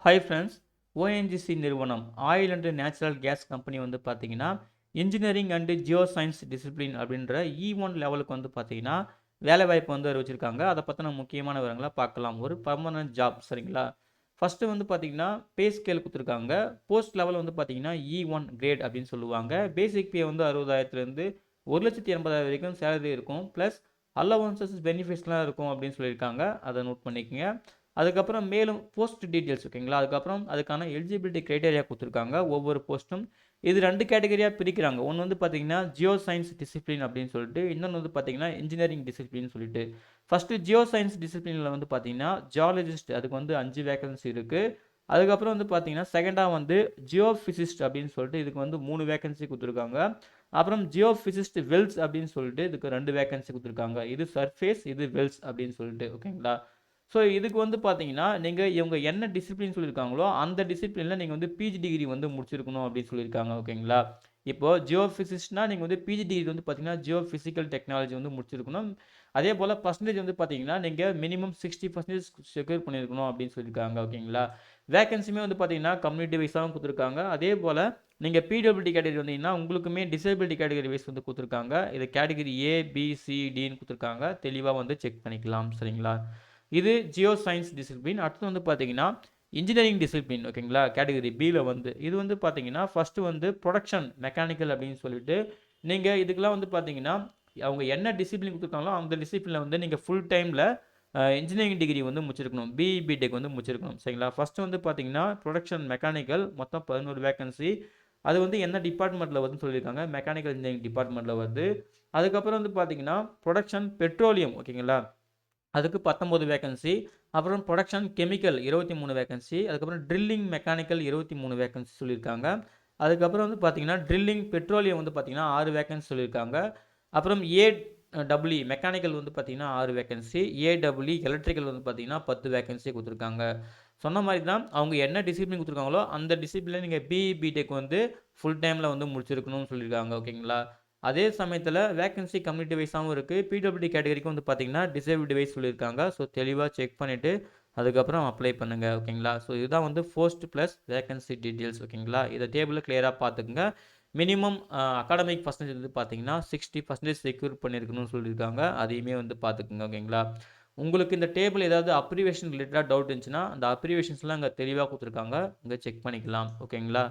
Hi friends. ONGC நிறுவனம் oil and natural gas company வந்து பார்த்தீங்கன்னா engineering and Jio science discipline அப்படின்ற E1 லெவலுக்கு வந்து பார்த்தீங்கன்னா வேலைவாய்ப்பு வந்து அறிவிச்சிருக்காங்க. அதை பற்றின முக்கியமான விவரங்களை பார்க்கலாம். ஒரு பர்மனன்ட் ஜாப் சரிங்களா. ஃபஸ்ட்டு வந்து பார்த்தீங்கன்னா பே ஸ்கேல் கொடுத்துருக்காங்க. போஸ்ட் லெவல் வந்து பார்த்தீங்கன்னா E1 கிரேட் அப்படின்னு சொல்லுவாங்க. பேசிக் பே வந்து 60,000லேருந்து 1,80,000 வரைக்கும் சேலரி இருக்கும். ப்ளஸ் அலவன்சஸ் பெனிஃபிட்ஸ்லாம் இருக்கும் அப்படின்னு சொல்லியிருக்காங்க. அதை நோட் பண்ணிக்கங்க. அதுக்கப்புறம் மேலும் போஸ்ட் டீட்டெயில்ஸ் ஓகேங்களா. அதுக்கப்புறம் அதுக்கான எலிஜிபிலிட்டி க்ரைட்டேரியா கொடுத்துருக்காங்க ஒவ்வொரு போஸ்ட்டும். இது 2 கேட்டகரியாக பிரிக்கிறாங்க. ஒன்று வந்து பார்த்தீங்கன்னா ஜியோ சயின்ஸ் டிசிப்ளின் அப்படின்னு சொல்லிட்டு, இன்னொன்று வந்து பார்த்தீங்கன்னா இன்ஜினியரிங் டிசிப்ளின் சொல்லிட்டு. ஃபஸ்ட்டு ஜியோ சயின்ஸ் டிசிப்ளினில் வந்து பார்த்தீங்கன்னா ஜியாலஜிஸ்ட் அதுக்கு வந்து 5 வேகன்சி இருக்குது. அதுக்கப்புறம் வந்து பார்த்தீங்கன்னா செகண்டாக வந்து ஜியோ ஃபிசிஸ்ட் அப்படின்னு சொல்லிட்டு இதுக்கு வந்து 3 வேகன்சி கொடுத்துருக்காங்க. அப்புறம் ஜியோ ஃபிசிஸ்ட் வெல்ஸ் அப்படின்னு சொல்லிட்டு இதுக்கு 2 வேகன்சி கொடுத்துருக்காங்க. இது சர்ஃபேஸ், இது வெல்ஸ் அப்படின்னு சொல்லிட்டு ஓகேங்களா. ஸோ இதுக்கு வந்து பார்த்தீங்கன்னா, இவங்க என்ன டிசிப்ளின் சொல்லியிருக்காங்களோ, அந்த டிசிப்ளினில் நீங்கள் வந்து பிஜி டிகிரி வந்து முடிச்சிருக்கணும் அப்படின்னு சொல்லியிருக்காங்க ஓகேங்களா. இப்போ ஜியோ ஃபிசிக்ஸ்னா நீங்கள் வந்து பிஜி டிகிரி வந்து பார்த்தீங்கன்னா, ஜியோ ஃபிசிக்கல் டெக்னாலஜி வந்து முடிச்சிருக்கணும். அதே போல் பர்சன்டேஜ் வந்து பார்த்தீங்கன்னா, நீங்கள் மினிமம் 60% செக்யூர் பண்ணியிருக்கணும் அப்படின்னு சொல்லியிருக்காங்க ஓகேங்களா. வேகன்சியுமே வந்து பார்த்தீங்கன்னா, கம்யூனிட்டி வைஸாகவும் கொடுத்துருக்காங்க. அதே போல் நீங்கள் பிடபிள்யூடி கேட்டகரி வந்தீங்கன்னா, உங்களுக்குமே டிசேபிலிட்டி கேட்டகரி வைஸ் வந்து கொடுத்துருக்காங்க. இது கேட்டகரி ஏ, பி, சி, டின்னு கொடுத்துருக்காங்க. தெளிவாக வந்து செக் பண்ணிக்கலாம் சரிங்களா. இது ஜியோ சயின்ஸ் டிசிப்ளின். அடுத்து வந்து பார்த்தீங்கன்னா இன்ஜினியரிங் டிசிப்ளின் ஓகேங்களா. கேட்டகரி பியில் வந்து இது வந்து பார்த்தீங்கன்னா ஃபஸ்ட்டு வந்து ப்ரொடக்ஷன் மெக்கானிக்கல் அப்படின்னு சொல்லிட்டு நீங்கள் இதுக்கெல்லாம் வந்து பார்த்தீங்கன்னா அவங்க என்ன டிசிப்ளின் கொடுத்துருக்காங்களோ அந்த டிசிப்ளினில் வந்து நீங்கள் ஃபுல் டைமில் இன்ஜினியரிங் டிகிரி வந்து முடிச்சிருக்கணும். பிஇ பிடெக் வந்து முடிச்சிருக்கணும் சரிங்களா. ஃபஸ்ட்டு வந்து பார்த்தீங்கன்னா ப்ரொடக்ஷன் மெக்கானிக்கல் மொத்தம் 11 வேகன்சி. அது வந்து என்ன டிபார்ட்மெண்ட்டில் வருதுன்னு சொல்லியிருக்காங்க. மெக்கானிக்கல் இன்ஜினியரிங் டிபார்ட்மெண்ட்டில் வருது. அதுக்கப்புறம் வந்து பார்த்தீங்கன்னா ப்ரொடக்ஷன் பெட்ரோலியம் ஓகேங்களா. அதுக்கு 19 வேகன்சி. அப்புறம் ப்ரொடக்ஷன் கெமிக்கல் 23 வேகன்சி. அதுக்கப்புறம் ட்ரில்லிங் மெக்கானிக்கல் 23 வேகன்சி சொல்லியிருக்காங்க. அதுக்கப்புறம் வந்து பார்த்தீங்கன்னா ட்ரில்லிங் பெட்ரோலியம் வந்து பார்த்தீங்கன்னா 6 வேகன்சி சொல்லியிருக்காங்க. அப்புறம் ஏடபிள்யூ மெக்கானிக்கல் வந்து பார்த்தீங்கன்னா 6 வேகன்சி. ஏடபிள்யூ எலக்ட்ரிக்கல் வந்து பார்த்தீங்கன்னா 10 வேகன்சி கொடுத்துருக்காங்க. சொன்ன மாதிரி தான் அவங்க என்ன டிசிப்ளின் கொடுத்துருக்காங்களோ அந்த டிசிப்ளினில் நீங்கள் பிஇ பிடெக் வந்து ஃபுல் டைமில் வந்து முடிச்சிருக்கணும்னு சொல்லியிருக்காங்க ஓகேங்களா. அதே சமயத்தில் வேகன்சி கம்யூனிட்டி வைஸாகவும் இருக்குது. பிடபிள்யூடி கேட்டகரிக்கு வந்து பார்த்தீங்கன்னா டிசேபிலிட்டி வைஸ் சொல்லியிருக்காங்க. ஸோ தெளிவாக செக் பண்ணிவிட்டு அதுக்கப்புறம் அப்ளை பண்ணுங்கள் ஓகேங்களா. ஸோ இதுதான் வந்து போஸ்ட் ப்ளஸ் வேகன்சி டீட்டெயில்ஸ் ஓகேங்களா. இதை டேபிளில் கிளியராக பார்த்துக்குங்க. மினிமம் அகாடமிக் பர்சன்டேஜ் வந்து பார்த்தீங்கன்னா 60% செக்யூர் பண்ணியிருக்கணும்னு சொல்லியிருக்காங்க. அதையுமே வந்து பார்த்துக்குங்க ஓகேங்களா. உங்களுக்கு இந்த டேபிள் ஏதாவது அப்ரிவேஷன் ரிலேட்டடாக டவுட் இருந்துச்சுன்னா அந்த அப்ரிவேஷன்ஸ்லாம் இங்கே தெளிவாக கொடுத்துருக்காங்க. இங்கே செக் பண்ணிக்கலாம் ஓகேங்களா.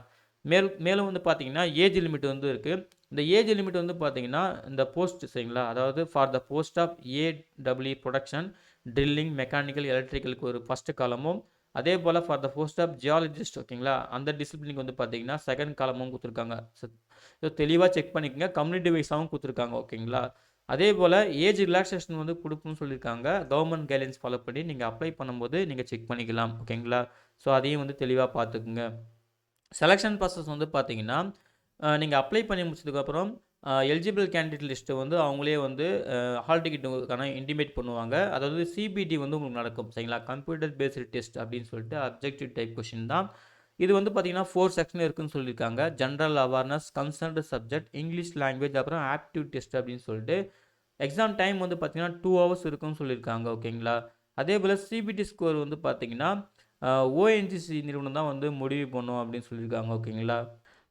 மேலும் வந்து பார்த்தீங்கன்னா ஏஜ் லிமிட் வந்து இருக்குது. இந்த ஏஜ் லிமிட் வந்து பார்த்தீங்கன்னா இந்த போஸ்ட் சரிங்களா. அதாவது for the post of AW production drilling mechanical எலக்ட்ரிக்கலுக்கு ஒரு ஃபஸ்ட்டு காலமும், அதே போல் for the post of geologist ஓகேங்களா அந்த டிசிப்ளினுக்கு வந்து பார்த்தீங்கன்னா செகண்ட் காலமும் கொடுத்துருக்காங்க. ஸோ தெளிவாக செக் பண்ணிக்கோங்க. கம்யூனிட்டி வைஸாகவும் கொடுத்துருக்காங்க ஓகேங்களா. அதே போல் ஏஜ் ரிலாக்ஸேஷன் வந்து கொடுக்குன்னு சொல்லியிருக்காங்க. கவர்மெண்ட் கைட்லைன்ஸ் ஃபாலோ பண்ணி நீங்கள் அப்ளை பண்ணும்போது நீங்கள் செக் பண்ணிக்கலாம் ஓகேங்களா. ஸோ அதையும் வந்து தெளிவாக பார்த்துக்குங்க. செலெக்ஷன் ப்ராசஸ் வந்து பார்த்தீங்கன்னா நீங்கள் அப்ளை பண்ணி முடிச்சதுக்கப்புறம் எலிஜிபிள் கேண்டிடேட் லிஸ்ட்டு வந்து அவங்களே வந்து ஹால் டிக்கெட்டுக்கான இன்டிமேட் பண்ணுவாங்க. அதாவது சிபிடி வந்து உங்களுக்கு நடக்கும் சரிங்களா. கம்ப்யூட்டர் பேஸ்டு டெஸ்ட் அப்படின்னு சொல்லிட்டு அப்ஜெக்டிவ் டைப் கொஷின் தான். இது வந்து பார்த்தீங்கன்னா 4 செக்ஷன் இருக்குன்னு சொல்லியிருக்காங்க. General awareness, concerned subject, English language, அப்புறம் ஆப்டிடியூட் டெஸ்ட் அப்படின்னு சொல்லிட்டு எக்ஸாம் டைம் வந்து பார்த்தீங்கன்னா 2 ஹவர்ஸ் இருக்குன்னு சொல்லியிருக்காங்க ஓகேங்களா. அதே போல் சிபிடி ஸ்கோர் வந்து பார்த்தீங்கன்னா ஓஎன்ஜிசி நிறுவனம் தான் வந்து முடிவு பண்ணும் அப்படின்னு சொல்லியிருக்காங்க ஓகேங்களா.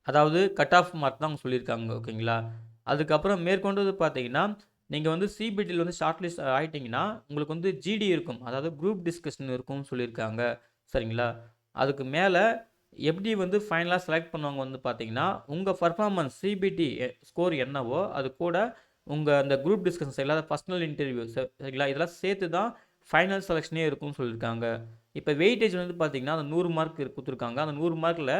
அதாவது கட் ஆஃப் மார்க் தான் அவங்க சொல்லியிருக்காங்க ஓகேங்களா. அதுக்கப்புறம் மேற்கொண்டு வந்து பார்த்தீங்கன்னா நீங்கள் வந்து சிபிடியில் வந்து ஷார்ட் லிஸ்ட் ஆகிட்டிங்கன்னா உங்களுக்கு வந்து ஜிடி இருக்கும். அதாவது குரூப் டிஸ்கஷன் இருக்கும்னு சொல்லியிருக்காங்க சரிங்களா. அதுக்கு மேலே எப்படி வந்து ஃபைனலாக செலக்ட் பண்ணுவாங்க வந்து பார்த்தீங்கன்னா உங்கள் பர்ஃபார்மன்ஸ் சிபிடி ஸ்கோர் என்னவோ அது கூட உங்கள் அந்த குரூப் டிஸ்கஷன்ஸ் இல்லாத பர்சனல் இன்டர்வியூ சரிங்களா இதெல்லாம் சேர்த்து தான் ஃபைனல் செலெக்ஷனே இருக்கும்னு சொல்லியிருக்காங்க. இப்போ வெயிட்டேஜ் வந்து பார்த்தீங்கன்னா அந்த 100 மார்க் கொடுத்துருக்காங்க. அந்த 100 மார்க்கில்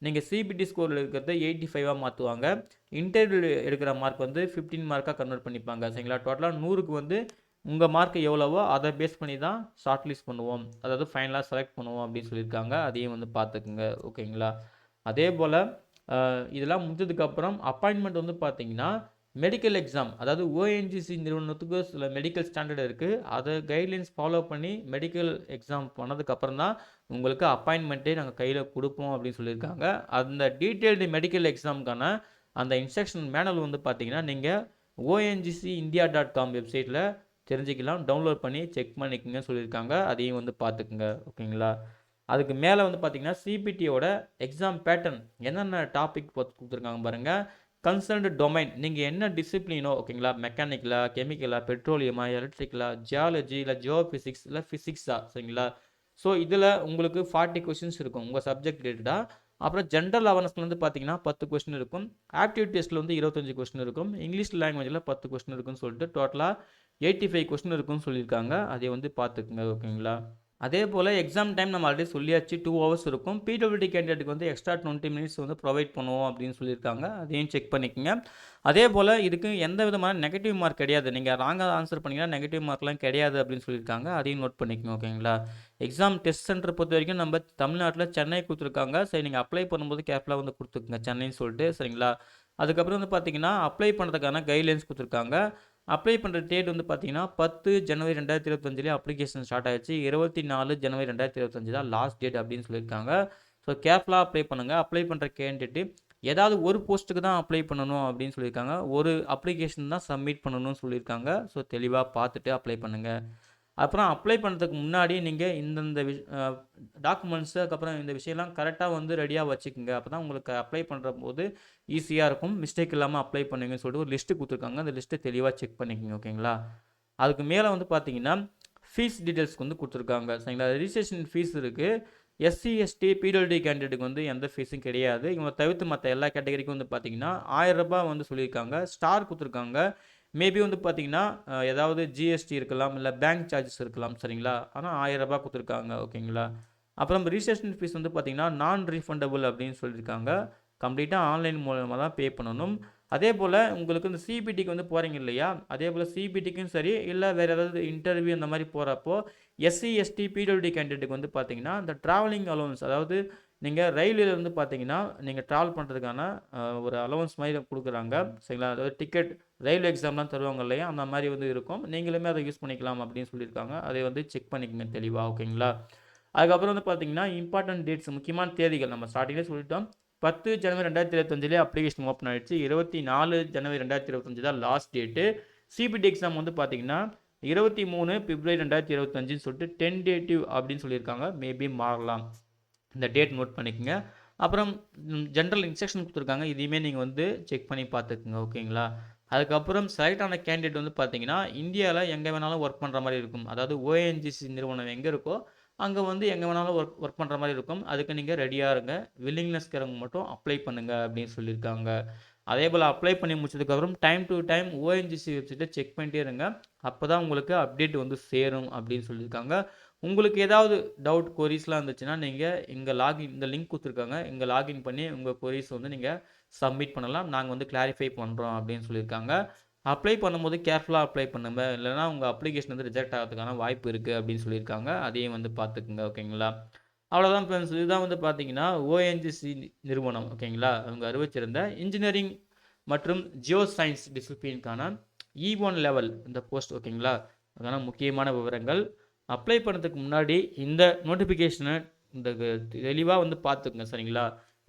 நீங்கள் சிபிடி ஸ்கோரில் இருக்கிறத 85ஆக மாற்றுவாங்க. இன்டர்வியூ எடுக்கிற மார்க் வந்து 15 மார்க்காக கன்வெர்ட் பண்ணிப்பாங்க சரிங்களா. டோட்டலாக 100க்கு வந்து உங்கள் மார்க் எவ்வளவோ அதை பேஸ் பண்ணி தான் ஷார்ட் லிஸ்ட் பண்ணுவோம். அதாவது ஃபைனலாக செலக்ட் பண்ணுவோம் அப்படின்னு சொல்லியிருக்காங்க. அதையும் வந்து பார்த்துக்குங்க ஓகேங்களா. அதே போல் இதெல்லாம் முடிஞ்சதுக்கப்புறம் அப்பாயின்மெண்ட் வந்து பார்த்தீங்கன்னா மெடிக்கல் எக்ஸாம், அதாவது ஓஎன்ஜிசி நிறுவனத்துக்கு சில மெடிக்கல் ஸ்டாண்டர்ட் இருக்குது. அதை கைட்லைன்ஸ் ஃபாலோ பண்ணி மெடிக்கல் எக்ஸாம் பண்ணதுக்கப்புறம் தான் உங்களுக்கு அப்பாயின்மெண்ட்டே நாங்கள் கையில் கொடுப்போம் அப்படின்னு சொல்லியிருக்காங்க. அந்த டீட்டெயில்டு மெடிக்கல் எக்ஸாமுக்கான அந்த இன்ஸ்ட்ரக்ஷன் மேனுவல் வந்து பார்த்தீங்கன்னா நீங்கள் ஓஎன்ஜிசி இந்தியா.com வெப்சைட்டில் தெரிஞ்சுக்கலாம். டவுன்லோட் பண்ணி செக் பண்ணிக்கோங்க சொல்லியிருக்காங்க. அதையும் வந்து பார்த்துக்குங்க ஓகேங்களா. அதுக்கு மேலே வந்து பார்த்தீங்கன்னா சிபிடியோட எக்ஸாம் பேட்டர்ன் என்னென்ன டாபிக் கொடுத்துருக்காங்க பாருங்கள். கன்சர்ன்டு டொமைன் நீங்கள் என்ன டிசிப்ளினோ ஓகேங்களா, மெக்கானிக்கலா, கெமிக்கலா, பெட்ரோலியமா, எலக்ட்ரிக்கலா, ஜியாலஜி இல்லை ஜியோஃபிசிக்ஸ் இல்லை ஃபிசிக்ஸா, சரிங்களா. ஸோ இதில் உங்களுக்கு 40 கொஷின்ஸ் இருக்கும் உங்கள் சப்ஜெக்ட் ரிலேட்டடாக. அப்புறம் ஜென்ரல் அவேர்னஸ்ல வந்து பார்த்தீங்கன்னா 10 கொஸ்டின் இருக்கும். ஆப்டிடியூட் டெஸ்ட்டில் வந்து 25 கொஸ்டின் இருக்கும். இங்கிலீஷ் லாங்குவேஜில் 10 கொஸ்டின் இருக்குன்னு சொல்லிட்டு டோட்டலாக 85 கொஸ்டின் இருக்குன்னு சொல்லியிருக்காங்க. அதை வந்து பார்த்துக்குங்க ஓகேங்களா. அதே போல் எக்ஸாம் டைம் நம்ம ஆல்ரெடி சொல்லியாச்சு, 2 ஹவர்ஸ் இருக்கும். பிடபிள்யூடி கேண்டிடேட்டுக்கு வந்து எக்ஸ்ட்ரா 20 மினிட்ஸ் வந்து ப்ரொவைட் பண்ணுவோம் அப்படின்னு சொல்லியிருக்காங்க. அதையும் செக் பண்ணிக்கோங்க. அதே போல் இதுக்கு எந்த விதமான நெகட்டிவ் மார்க் கிடையாது. நீங்கள் ராங்காக ஆன்சர் பண்ணிங்கன்னா நெகட்டிவ் மார்க்லாம் கிடையாது அப்படின்னு சொல்லியிருக்காங்க. அதையும் நோட் பண்ணிக்கோங்க ஓகேங்களா. எக்ஸாம் டெஸ்ட் சென்டர் பொறுத்த வரைக்கும் நம்ம தமிழ்நாட்டில் சென்னை கொடுத்துருக்காங்க. சரி, நீங்கள் அப்ளை பண்ணும்போது கேர்ஃபுல்லாக வந்து கொடுத்துக்குங்க சென்னைன்னு சொல்லிட்டு, சரிங்களா. அதுக்கப்புறம் வந்து பார்த்தீங்கன்னா அப்ளை பண்ணுறதுக்கான கைட்லைன்ஸ் கொடுத்துருக்காங்க. அப்ளை பண்ணுற டேட் வந்து பார்த்தீங்கன்னா 10 ஜனவரி 2025 அப்ளிகேஷன் ஸ்டார்ட் ஆயிடுச்சு. 24 ஜனவரி 2025 தான் லாஸ்ட் டேட் அப்படின்னு சொல்லியிருக்காங்க. ஸோ கேர்ஃபுல்லாக அப்ளை பண்ணுங்கள். அப்ளை பண்ணுற கேண்டிடேட்டு ஏதாவது ஒரு போஸ்ட்டுக்கு தான் அப்ளை பண்ணணும் அப்படின்னு சொல்லியிருக்காங்க. ஒரு அப்ளிகேஷன் தான் சப்மிட் பண்ணணும்னு சொல்லியிருக்காங்க. ஸோ தெளிவாக பார்த்துட்டு அப்ளை பண்ணுங்கள். அப்புறம் அப்ளை பண்ணுறதுக்கு முன்னாடி நீங்கள் இந்தந்த டாக்குமெண்ட்ஸு அதுக்கப்புறம் இந்த விஷயம்லாம் கரெக்டாக வந்து ரெடியாக வச்சுக்கோங்க. அப்போ தான் உங்களுக்கு அப்ளை பண்ணுற போது ஈஸியாக இருக்கும். மிஸ்டேக் இல்லாமல் அப்ளை பண்ணுங்கன்னு சொல்லிட்டு ஒரு லிஸ்ட்டு கொடுத்துருக்காங்க. அந்த லிஸ்ட்டை தெளிவாக செக் பண்ணிக்கோங்க ஓகேங்களா. அதுக்கு மேலே வந்து பார்த்தீங்கன்னா ஃபீஸ் டீட்டெயில்ஸ்க்கு வந்து கொடுத்துருக்காங்க, சரிங்களா. ரிஜிஸ்ட்ரேஷன் ஃபீஸ் இருக்குது. எஸ்சி எஸ்டி பிடபிள்யூடி கேண்டிடேட்டுக்கு வந்து எந்த ஃபீஸும் கிடையாது. இவங்க தவிர்த்து மற்ற எல்லா கேட்டகரிக்கும் வந்து பார்த்தீங்கன்னா 1000 ரூபாய் வந்து சொல்லியிருக்காங்க. ஸ்டார் கொடுத்துருக்காங்க. மேபி வந்து பார்த்தீங்கன்னா ஏதாவது ஜிஎஸ்டி இருக்கலாம், இல்லை பேங்க் சார்ஜஸ் இருக்கலாம், சரிங்களா. ஆனால் 1000 ரூபாய் கொடுத்துருக்காங்க ஓகேங்களா. அப்புறம் ரிஜிஸ்ட்ரேஷன் ஃபீஸ் வந்து பார்த்தீங்கன்னா நான் ரீஃபண்டபுள் அப்படின்னு சொல்லியிருக்காங்க. கம்ப்ளீட்டாக ஆன்லைன் மூலமாக தான் பே பண்ணணும். அதே போல் உங்களுக்கு இந்த சிபிடிக்கு வந்து போகிறீங்க இல்லையா, அதே போல் சிபிடிக்கும் சரி இல்லை வேறு ஏதாவது இன்டர்வியூ அந்த மாதிரி போகிறப்போ எஸ்சி எஸ்டி பிடபிள்யூடி கேண்டிடேட்டுக்கு வந்து பார்த்தீங்கன்னா இந்த ட்ராவலிங் அலோவன்ஸ், அதாவது நீங்கள் ரயில்வேல வந்து பார்த்தீங்கன்னா நீங்கள் ட்ராவல் பண்ணுறதுக்கான ஒரு அலோவன்ஸ் மாதிரி கொடுக்குறாங்க, சரிங்களா. அதாவது டிக்கெட் ரயில்வே எக்ஸாம்லாம் தருவாங்க இல்லையா, அந்த மாதிரி வந்து இருக்கும். நீங்களுமே அதை யூஸ் பண்ணிக்கலாம் அப்படின்னு சொல்லியிருக்காங்க. அதை வந்து செக் பண்ணிக்கங்க தெளிவாக ஓகேங்களா. அதுக்கப்புறம் வந்து பார்த்தீங்கன்னா இம்பார்ட்டன்ட் டேட்ஸ், முக்கியமான தேதிகள் நம்ம ஸ்டார்டிங்லேயே சொல்லிட்டோம். 10 ஜனவரி 2025 அப்ளிகேஷன் ஓப்பன் ஆயிடுச்சு. 24 ஜனவரி 2025 தான் லாஸ்ட் டேட்டு. சிபிடி எக்ஸாம் வந்து பார்த்தீங்கன்னா 23 பிப்ரவரி 2025 சொல்லிட்டு டென்டேட்டிவ் அப்படின்னு சொல்லியிருக்காங்க. மேபி மாறலாம். இந்த டேட் நோட் பண்ணிக்கோங்க. அப்புறம் ஜென்ரல் இன்ஸ்ட்ரக்ஷன் கொடுத்துருக்காங்க. இதையுமே நீங்கள் வந்து செக் பண்ணி பார்த்துக்குங்க ஓகேங்களா. அதுக்கப்புறம் செலக்ட் ஆன கேண்டிடேட் வந்து பார்த்தீங்கன்னா இந்தியாவில் எங்கே வேணாலும் ஒர்க் பண்ணுற மாதிரி இருக்கும். அதாவது ஓஎன்ஜிசி நிறுவனம் எங்கே இருக்கோ அங்கே வந்து எங்கே வேணாலும் ஒர்க் பண்ணுற மாதிரி இருக்கும். அதுக்கு நீங்கள் ரெடியாக இருங்க. வில்லிங்னஸ்கிறவங்க மட்டும் அப்ளை பண்ணுங்கள் அப்படின்னு சொல்லியிருக்காங்க. அதே போல் அப்ளை பண்ணி முடிச்சதுக்கப்புறம் டைம் டு டைம் ஓஎன்ஜிசி வெப்சைட்டை செக் பண்ணிட்டே இருங்க. அப்போ தான் உங்களுக்கு அப்டேட் வந்து சேரும் அப்படின்னு சொல்லியிருக்காங்க. உங்களுக்கு ஏதாவது டவுட் கொரீஸ்லாம் இருந்துச்சுன்னா நீங்கள் இந்த லிங்க் கொடுத்துருக்காங்க, இங்கே லாகின் பண்ணி உங்கள் கொரீஸ் வந்து நீங்கள் சப்மிட் பண்ணலாம். நாங்கள் வந்து கிளாரிஃபை பண்ணுறோம் அப்படின்னு சொல்லியிருக்காங்க. அப்ளை பண்ணும்போது கேர்ஃபுல்லாக அப்ளை பண்ணுங்க, இல்லைனா உங்கள் அப்ளிகேஷன் வந்து ரிஜெக்ட் ஆகிறதுக்கான வாய்ப்பு இருக்குது அப்படின்னு சொல்லியிருக்காங்க. அதையும் வந்து பார்த்துக்குங்க ஓகேங்களா. அவ்வளோதான் ஃப்ரெண்ட்ஸ். இதுதான் வந்து பார்த்தீங்கன்னா ஓஎன்ஜிசி நிறுவனம் ஓகேங்களா. அவங்க அறிவிச்சிருந்த இன்ஜினியரிங் மற்றும் ஜியோ சயின்ஸ் டிசிப்ளினுக்கான E1 லெவல் இந்த போஸ்ட் ஓகேங்களா. அதுக்கான முக்கியமான விவரங்கள். அப்ளை பண்ணுறதுக்கு முன்னாடி இந்த நோட்டிஃபிகேஷனை இந்த தெளிவாக வந்து பார்த்துக்குங்க, சரிங்களா.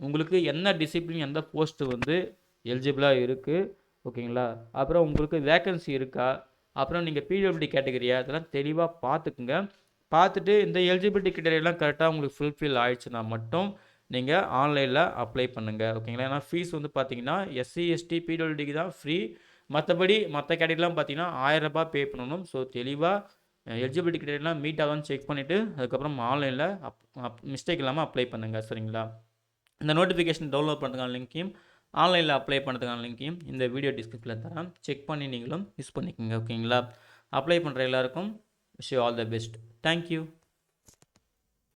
உங்களுக்கு என்ன டிசிப்ளின் எந்த போஸ்ட்டு வந்து எலிஜிபிளாக இருக்குது ஓகேங்களா. அப்புறம் உங்களுக்கு வேக்கன்சி இருக்கா, அப்புறம் நீங்கள் பிடபிள்யூடி கேட்டகரியா, இதெல்லாம் தெளிவாக பார்த்துக்குங்க. பார்த்துட்டு இந்த எலிஜிபிலிட்டி கிரைட்டீரியாலாம் கரெக்டாக உங்களுக்கு ஃபுல்ஃபில் ஆயிடுச்சுன்னா மட்டும் நீங்கள் ஆன்லைனில் அப்ளை பண்ணுங்கள் ஓகேங்களா. ஏன்னா ஃபீஸ் வந்து பார்த்தீங்கன்னா எஸ்சி எஸ்டி பிடபிள்யூடிக்கு தான் ஃப்ரீ. மற்றபடி மற்ற கேட்டகரிலாம் பார்த்தீங்கன்னா 1000 ரூபாய் பே பண்ணணும். ஸோ தெளிவாக எலிஜிபிலிட்டி கிரைட்டீரியாலாம் மீட் ஆகுதான்னு செக் பண்ணிவிட்டு அதுக்கப்புறம் ஆன்லைனில் மிஸ்டேக் இல்லாமல் அப்ளை பண்ணுங்கள், சரிங்களா. இந்த நோட்டிஃபிகேஷன் டவுன்லோட் பண்ணுறதுக்கான லிங்க்கையும் ஆன்லைனில் அப்ளை பண்ணுறதுக்கான லிங்க்கையும் இந்த வீடியோ டிஸ்கிரிப்ஷனில் தரேன். செக் பண்ணி நீங்களும் யூஸ் பண்ணிக்கோங்க ஓகேங்களா. அப்ளை பண்ணுற எல்லாருக்கும் wish you all the best. Thank you.